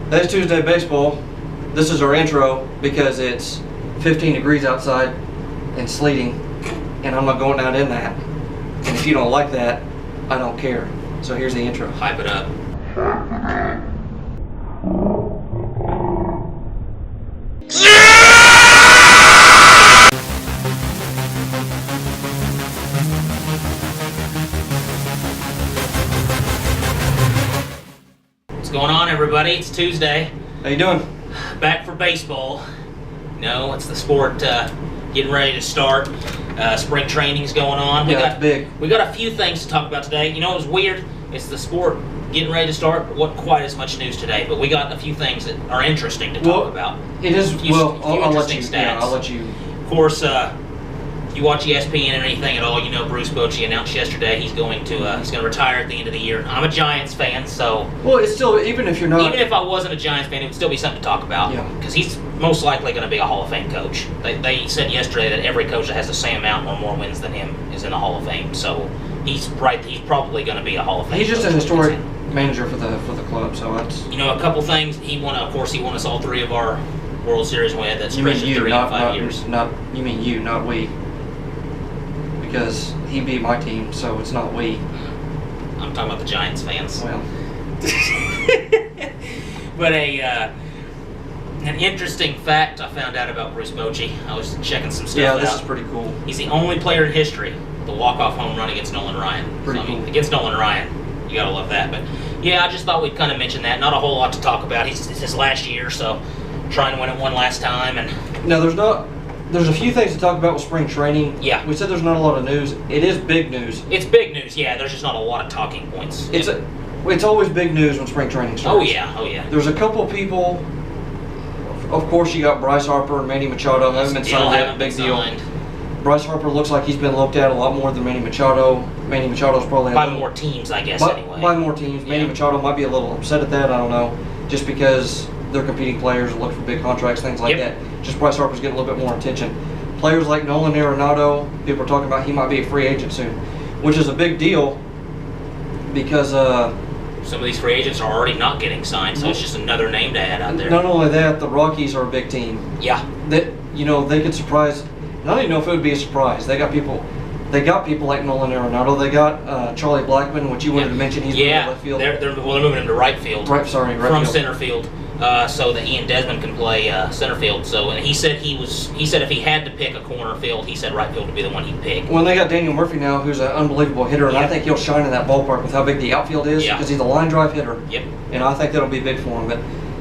That's Tuesday Baseball. This is our intro because it's 15 degrees outside and sleeting, and I'm not going out in that. And if you don't like that, I don't care. So here's the intro. Hype it up. What's going on, everybody? It's Tuesday. How you doing? Back for baseball. No, it's the sport getting ready to start. Spring training's going on. It's big. We got a few things to talk about today. You know, it was weird. It's the sport getting ready to start. Wasn't quite as much news today, but we got a few things that are interesting to talk about. It is. I'll let you. Stats. Yeah, I'll let you. Of course, you watch ESPN or anything at all, you know Bruce Bochy announced yesterday he's going to retire at the end of the year. I'm a Giants fan, so well, it's still, even if you're not, even if I wasn't a Giants fan, it would still be something to talk about. Yeah. Because he's most likely going to be a Hall of Fame coach. They said yesterday that every coach that has the same amount or more wins than him is in the Hall of Fame. So he's probably going to be a Hall of Fame. He's just coach a historic manager for the club. So that's, you know, a couple things. He won us all three of our World Series wins. That's you mean you, 3 not 5 years. You mean you, not we. Because he beat my team, so it's not we. I'm talking about the Giants fans. Well, but an interesting fact I found out about Bruce Bochy. I was checking some stuff out. yeah, this is pretty cool. He's the only player in history to walk off home run against Nolan Ryan. Pretty cool. Against Nolan Ryan, you gotta love that. But yeah, I just thought we'd kind of mention that. Not a whole lot to talk about. It's his last year, so trying to win it one last time. And now there's a few things to talk about with spring training. Yeah. We said there's not a lot of news. It is big news. It's big news, yeah. There's just not a lot of talking points. It's always big news when spring training starts. Oh yeah. There's a couple of people. Of course, you got Bryce Harper and Manny Machado. Haven't been signed yet. Big deal. Bryce Harper looks like he's been looked at a lot more than Manny Machado. Manny Machado's probably by more teams, I guess. Anyway. By more teams. Yeah. Manny Machado might be a little upset at that. I don't know, just because they're competing players, look for big contracts, things like that. Just Bryce Harper's getting a little bit more attention. Players like Nolan Arenado, people are talking about he might be a free agent soon, which is a big deal because some of these free agents are already not getting signed, so it's just another name to add out there. Not only that, the Rockies are a big team. Yeah. That, you know, they could surprise. I don't even know if it would be a surprise. They got people like Nolan Arenado. They got Charlie Blackmon, which you wanted to mention. He's in left field. They're moving him to right field. Right from field. Center field, so that Ian Desmond can play center field. So, and he said if he had to pick a corner field, he said right field would be the one he'd pick. Well, they got Daniel Murphy now, who's an unbelievable hitter, and I think he'll shine in that ballpark with how big the outfield is, because he's a line drive hitter. Yep. And I think that'll be big for him. But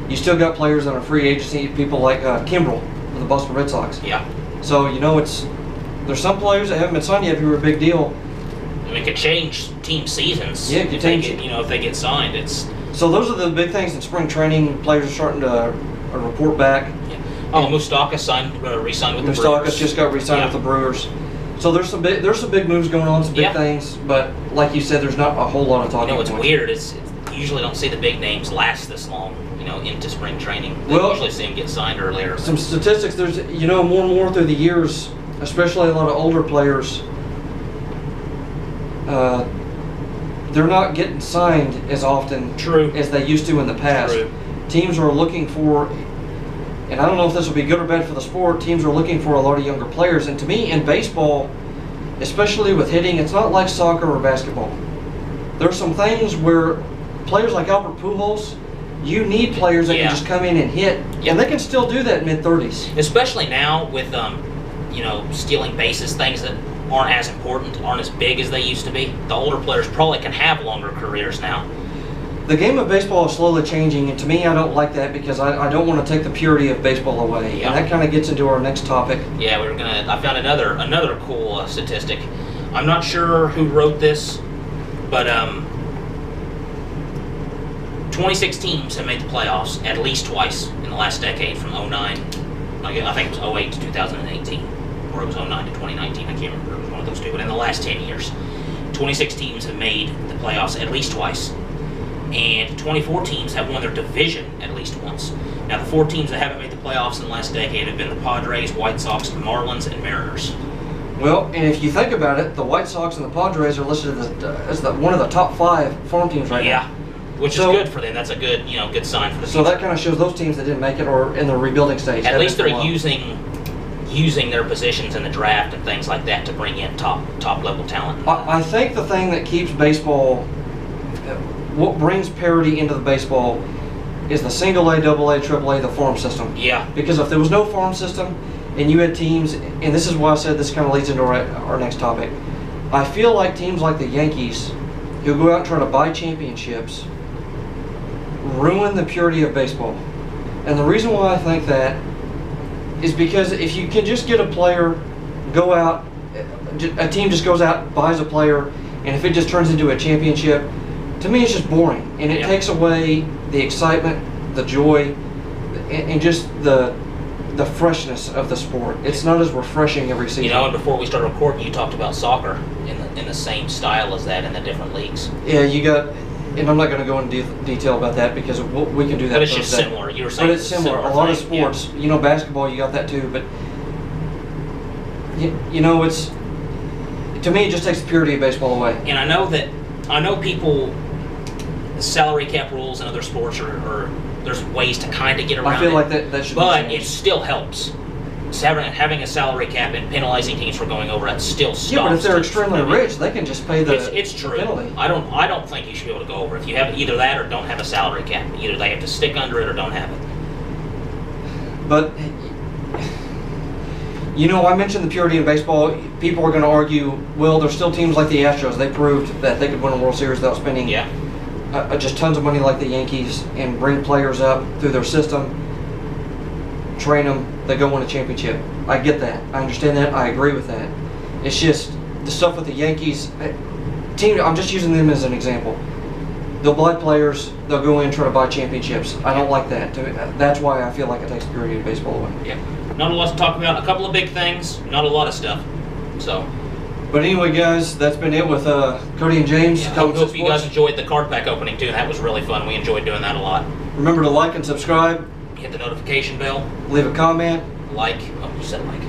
you still got players that are free agency, people like Kimbrel for the Boston Red Sox. Yeah. So you know there's some players that haven't been signed yet who are a big deal. I mean, it could change team seasons. Yeah, if they get signed, it's. So those are the big things in spring training. Players are starting to report back. Yeah. Oh, Moustakas re-signed with the Brewers. Moustakas just got re-signed with the Brewers. So there's some big moves going on, some big things. But like you said, there's not a whole lot of talking. You know what's weird is you usually don't see the big names last this long. You know, into spring training. They usually see them get signed earlier. Some statistics. There's more and more through the years, especially a lot of older players. They're not getting signed as often as they used to in the past. True. Teams are looking for, and I don't know if this will be good or bad for the sport, teams are looking for a lot of younger players. And to me, in baseball, especially with hitting, it's not like soccer or basketball. There's some things where players like Albert Pujols, you need players that can just come in and hit, and they can still do that in mid-30s. Especially now with, stealing bases, things that aren't as important, aren't as big as they used to be. The older players probably can have longer careers now. The game of baseball is slowly changing, and to me, I don't like that because I don't want to take the purity of baseball away. Yeah. And that kind of gets into our next topic. Yeah, I found another cool statistic. I'm not sure who wrote this, but 26 teams have made the playoffs at least twice in the last decade, from 09, I think it was 08 to 2018, or it was 09 to 2019, I can't remember, it was one of those two, but in the last 10 years, 26 teams have made the playoffs at least twice, and 24 teams have won their division at least once. Now, the 4 teams that haven't made the playoffs in the last decade have been the Padres, White Sox, Marlins, and Mariners. Well, and if you think about it, the White Sox and the Padres are listed as one of the top 5 farm teams right now. which is good for them. That's a good, good sign for the future. So that kind of shows those teams that didn't make it or in the rebuilding stage. At least they're using their positions in the draft and things like that to bring in top level talent. I think the thing that keeps baseball, what brings parity into the baseball, is the single A, double A, triple A, the farm system. Yeah. Because if there was no farm system and you had teams, and this is why I said this kind of leads into our next topic, I feel like teams like the Yankees, who go out and try to buy championships, ruin the purity of baseball. And the reason why I think that is because if you can just get a player, go out, a team just goes out, buys a player, and if it just turns into a championship, to me it's just boring. And it takes away the excitement, the joy, and just the freshness of the sport. It's not as refreshing every season. And before we started recording, you talked about soccer in the same style as that in the different leagues. Yeah, you got, and I'm not going to go into detail about that because we can do that. But it's just similar. You were saying. But it's similar. A lot of sports, basketball, you got that too. But it's, to me, it just takes the purity of baseball away. And I know people, salary cap rules in other sports are there's ways to kind of get around it. I feel like that should be changed. But it still helps. Having a salary cap and penalizing teams for going over it still stops. Yeah, but if they're extremely rich, they can just pay the it's true. penalty. I don't think you should be able to go over if you have either that or don't have a salary cap. Either they have to stick under it or don't have it. But I mentioned the purity in baseball. People are going to argue, well, there's still teams like the Astros. They proved that they could win a World Series without spending just tons of money like the Yankees and bring players up through their system, train them, they go win a championship. I get that. I understand that. I agree with that. It's just the stuff with the Yankees team. I'm just using them as an example. They'll buy players. They'll go in and try to buy championships. I don't like that. That's why I feel like it takes the purity of baseball away. Yeah. Not a lot to talk about. A couple of big things. Not a lot of stuff. So. But anyway, guys, that's been it with Cody and James. Yeah, I hope you guys enjoyed the card pack opening too. That was really fun. We enjoyed doing that a lot. Remember to like and subscribe. Hit the notification bell. Leave a comment. You said like.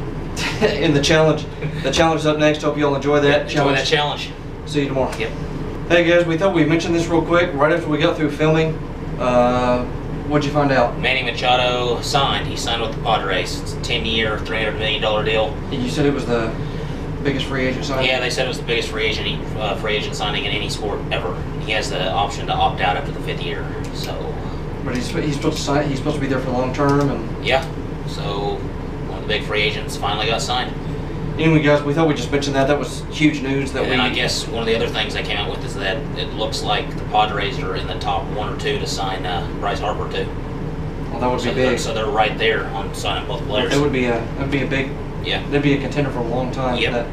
In the challenge. The challenge is up next. Hope you all enjoy that Enjoy that challenge. See you tomorrow. Yep. Hey guys, we thought we'd mention this real quick. Right after we got through filming, what'd you find out? Manny Machado signed. He signed with the Padres. It's a 10-year, $300 million deal. And you said it was the biggest free agent signing? Yeah, they said it was the biggest free agent signing in any sport ever. He has the option to opt out after the 5th year. So. But he's supposed to sign. He's supposed to be there for long term, and. Yeah. So one of the big free agents finally got signed. Anyway, guys, we thought we'd just mention that. That was huge news. And I guess one of the other things they came out with is that it looks like the Padres are in the top 1 or 2 to sign Bryce Harper too. Well, that would be big. So they're right there on signing both players. That would be a big. Yeah. That'd be a contender for a long time. Yep.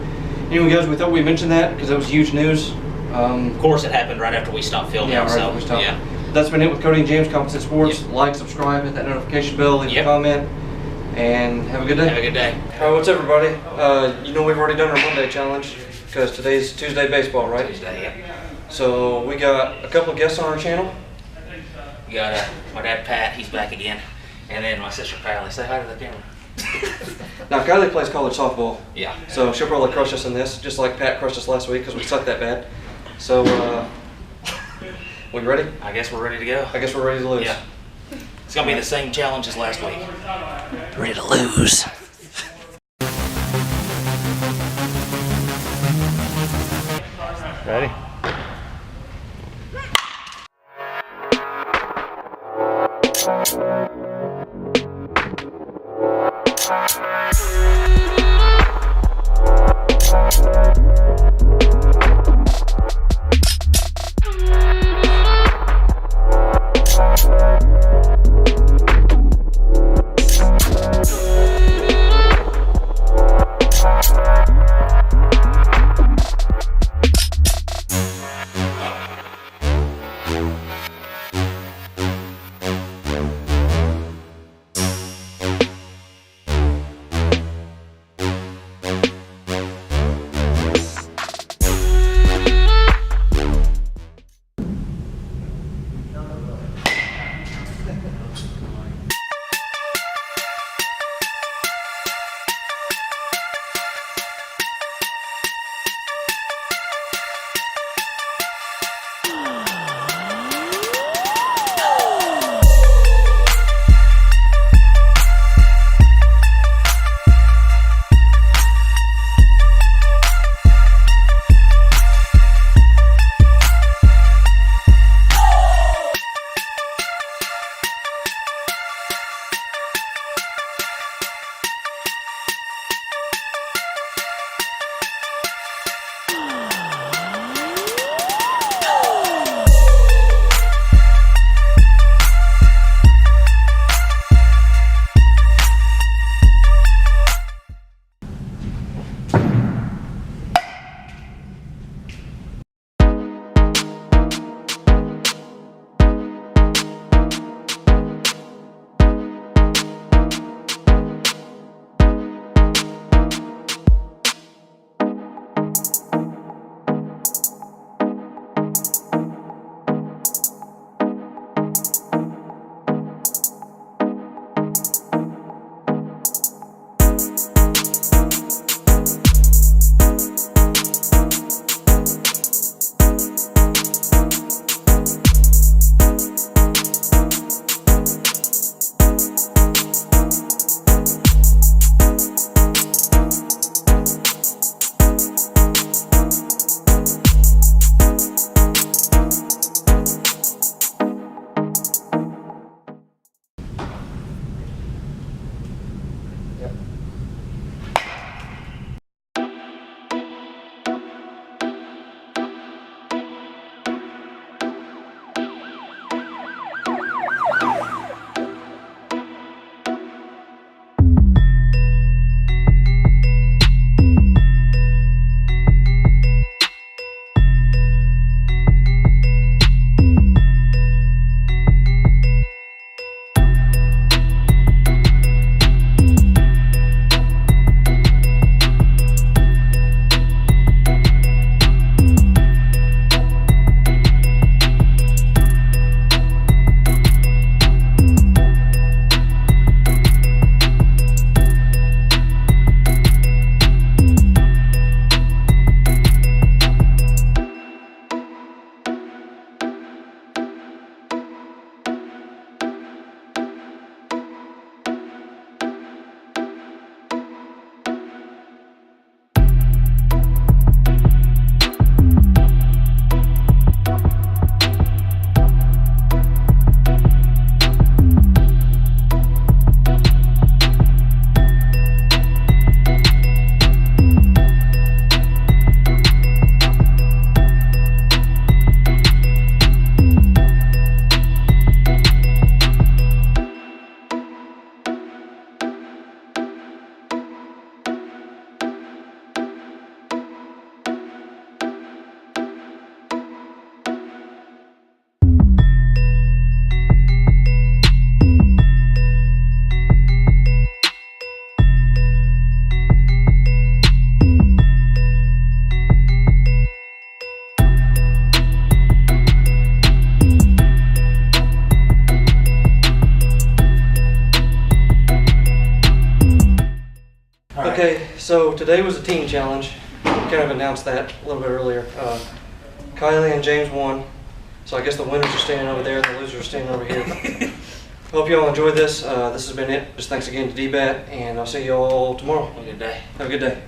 Anyway, guys, we thought we'd mention that because that was huge news. Of course, it happened right after we stopped filming. Yeah, right after we stopped. Yeah. That's been it with Cody and James, Composite Sports. Yep. Like, subscribe, hit that notification bell, leave a comment, and have a good day. Have a good day. All right, what's up, everybody? We've already done our Monday challenge because today's Tuesday baseball, right? Tuesday, yeah. So we got a couple of guests on our channel. We got my dad, Pat. He's back again. And then my sister, Kylie. Say hi to the camera. Now, Kylie plays college softball. Yeah. So she'll probably crush us in this, just like Pat crushed us last week because we sucked that bad. So, we ready? I guess we're ready to go. I guess we're ready to lose. Yeah. It's going to be the same challenge as last week. Ready to lose. Ready? Okay, so today was a team challenge. We kind of announced that a little bit earlier. Kylie and James won, so I guess the winners are standing over there and the losers are standing over here. Hope you all enjoyed this. This has been it. Just thanks again to DBAT, and I'll see you all tomorrow. Have a good day. Have a good day.